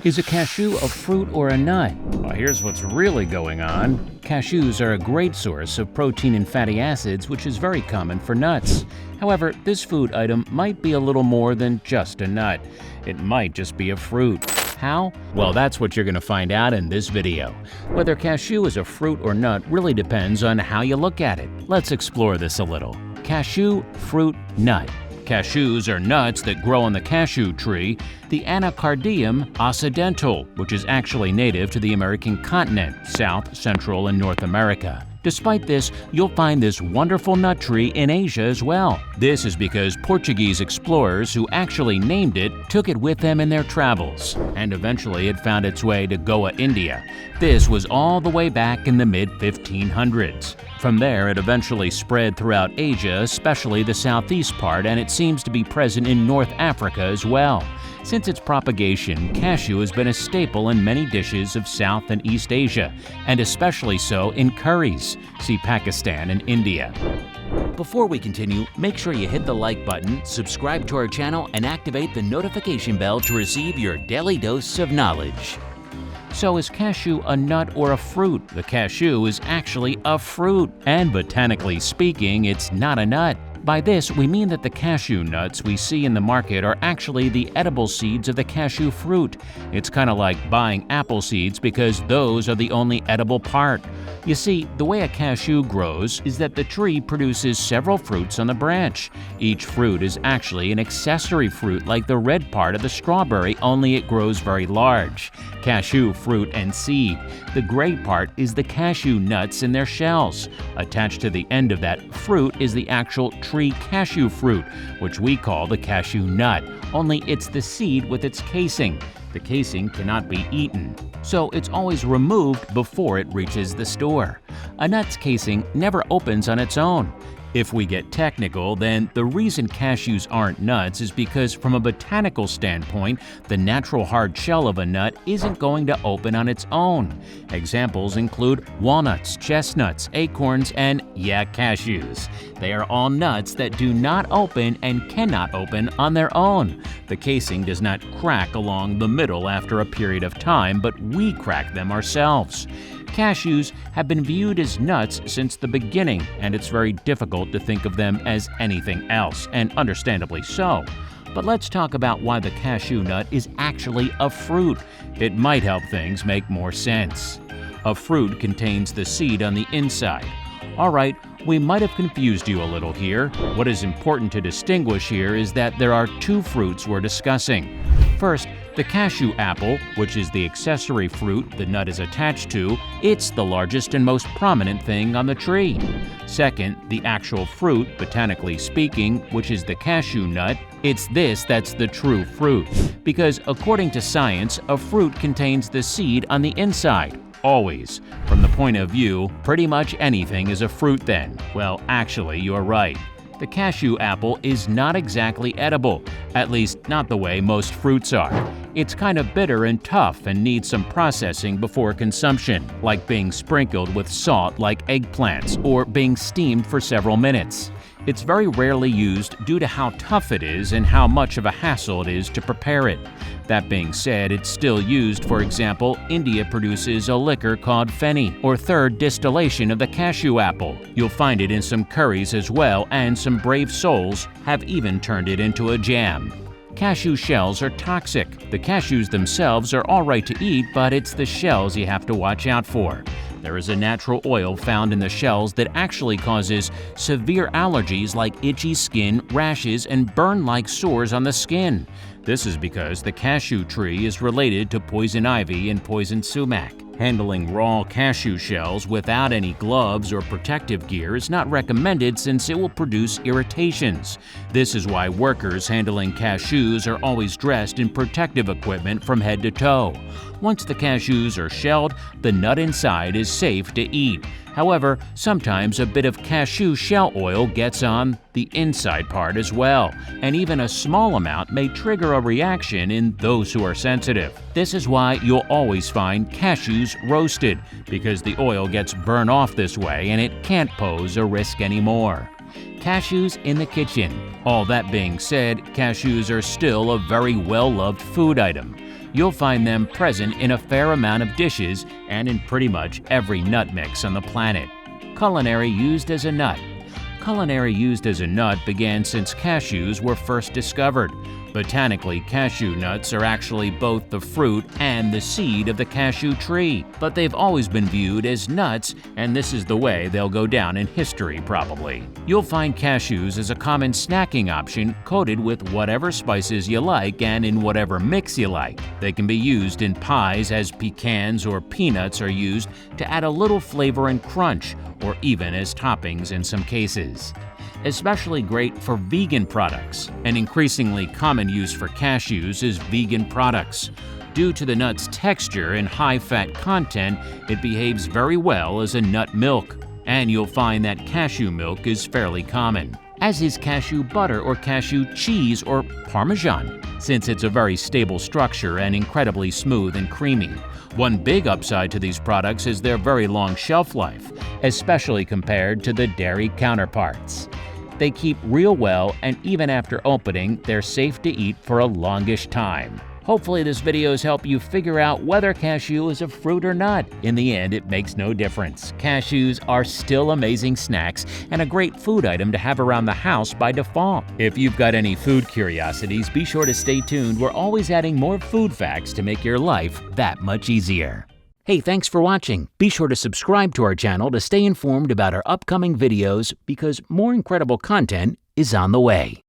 Is a cashew a fruit or a nut? Well, here's what's really going on. Cashews are a great source of protein and fatty acids, which is very common for nuts. However, this food item might be a little more than just a nut. It might just be a fruit. How? Well, that's what you're going to find out in this video. Whether cashew is a fruit or nut really depends on how you look at it. Let's explore this a little. Cashew, fruit, nut. Cashews are nuts that grow on the cashew tree, the Anacardium occidental, which is actually native to the American continent, South, Central, and North America. Despite this, you'll find this wonderful nut tree in Asia as well. This is because Portuguese explorers who actually named it took it with them in their travels, and eventually it found its way to Goa, India. This was all the way back in the mid-1500s. From there, it eventually spread throughout Asia, especially the southeast part, and it seems to be present in North Africa as well. Since its propagation, cashew has been a staple in many dishes of South and East Asia, and especially so in curries. See Pakistan and India. Before we continue, make sure you hit the like button, subscribe to our channel, and activate the notification bell to receive your daily dose of knowledge. So is cashew a nut or a fruit? The cashew is actually a fruit, and botanically speaking, it's not a nut. By this, we mean that the cashew nuts we see in the market are actually the edible seeds of the cashew fruit. It's kind of like buying apple seeds because those are the only edible part. You see, the way a cashew grows is that the tree produces several fruits on the branch. Each fruit is actually an accessory fruit like the red part of the strawberry, only it grows very large. Cashew fruit and seed. The gray part is the cashew nuts in their shells. Attached to the end of that fruit is the actual tree cashew fruit, which we call the cashew nut, only it's the seed with its casing. The casing cannot be eaten, so it's always removed before it reaches the store. A nut's casing never opens on its own. If we get technical, then the reason cashews aren't nuts is because from a botanical standpoint, the natural hard shell of a nut isn't going to open on its own. Examples include walnuts, chestnuts, acorns, and cashews. They are all nuts that do not open and cannot open on their own. The casing does not crack along the middle after a period of time, but we crack them ourselves. Cashews have been viewed as nuts since the beginning, and it's very difficult to think of them as anything else, and understandably so. But let's talk about why the cashew nut is actually a fruit. It might help things make more sense. A fruit contains the seed on the inside. Alright, we might have confused you a little here. What is important to distinguish here is that there are two fruits we're discussing. First, the cashew apple, which is the accessory fruit the nut is attached to, it's the largest and most prominent thing on the tree. Second, the actual fruit, botanically speaking, which is the cashew nut, it's this that's the true fruit. Because according to science, a fruit contains the seed on the inside. Always. From the point of view, pretty much anything is a fruit then. Well, actually, you're right. The cashew apple is not exactly edible, at least not the way most fruits are. It's kind of bitter and tough and needs some processing before consumption, like being sprinkled with salt like eggplants or being steamed for several minutes. It's very rarely used due to how tough it is and how much of a hassle it is to prepare it. That being said, it's still used. For example, India produces a liquor called fenny, or third distillation of the cashew apple. You'll find it in some curries as well, and some brave souls have even turned it into a jam. Cashew shells are toxic. The cashews themselves are all right to eat, but it's the shells you have to watch out for. There is a natural oil found in the shells that actually causes severe allergies like itchy skin, rashes, and burn-like sores on the skin. This is because the cashew tree is related to poison ivy and poison sumac. Handling raw cashew shells without any gloves or protective gear is not recommended since it will produce irritations. This is why workers handling cashews are always dressed in protective equipment from head to toe. Once the cashews are shelled, the nut inside is safe to eat. However, sometimes a bit of cashew shell oil gets on the inside part as well, and even a small amount may trigger a reaction in those who are sensitive. This is why you'll always find cashews roasted, because the oil gets burned off this way and it can't pose a risk anymore. Cashews in the kitchen. All that being said, cashews are still a very well-loved food item. You'll find them present in a fair amount of dishes and in pretty much every nut mix on the planet. Culinary used as a nut. Culinary used as a nut began since cashews were first discovered. Botanically, cashew nuts are actually both the fruit and the seed of the cashew tree, but they've always been viewed as nuts, and this is the way they'll go down in history probably. You'll find cashews as a common snacking option coated with whatever spices you like and in whatever mix you like. They can be used in pies as pecans or peanuts are used to add a little flavor and crunch, or even as toppings in some cases. Especially great for vegan products. An increasingly common use for cashews is vegan products. Due to the nut's texture and high-fat content, it behaves very well as a nut milk. And you'll find that cashew milk is fairly common, as is cashew butter or cashew cheese or Parmesan, since it's a very stable structure and incredibly smooth and creamy. One big upside to these products is their very long shelf life, especially compared to the dairy counterparts. They keep real well, and even after opening, they're safe to eat for a longish time. Hopefully this video has helped you figure out whether cashew is a fruit or not. In the end, it makes no difference. Cashews are still amazing snacks and a great food item to have around the house by default. If you've got any food curiosities, be sure to stay tuned. We're always adding more food facts to make your life that much easier. Hey, thanks for watching. Be sure to subscribe to our channel to stay informed about our upcoming videos because more incredible content is on the way.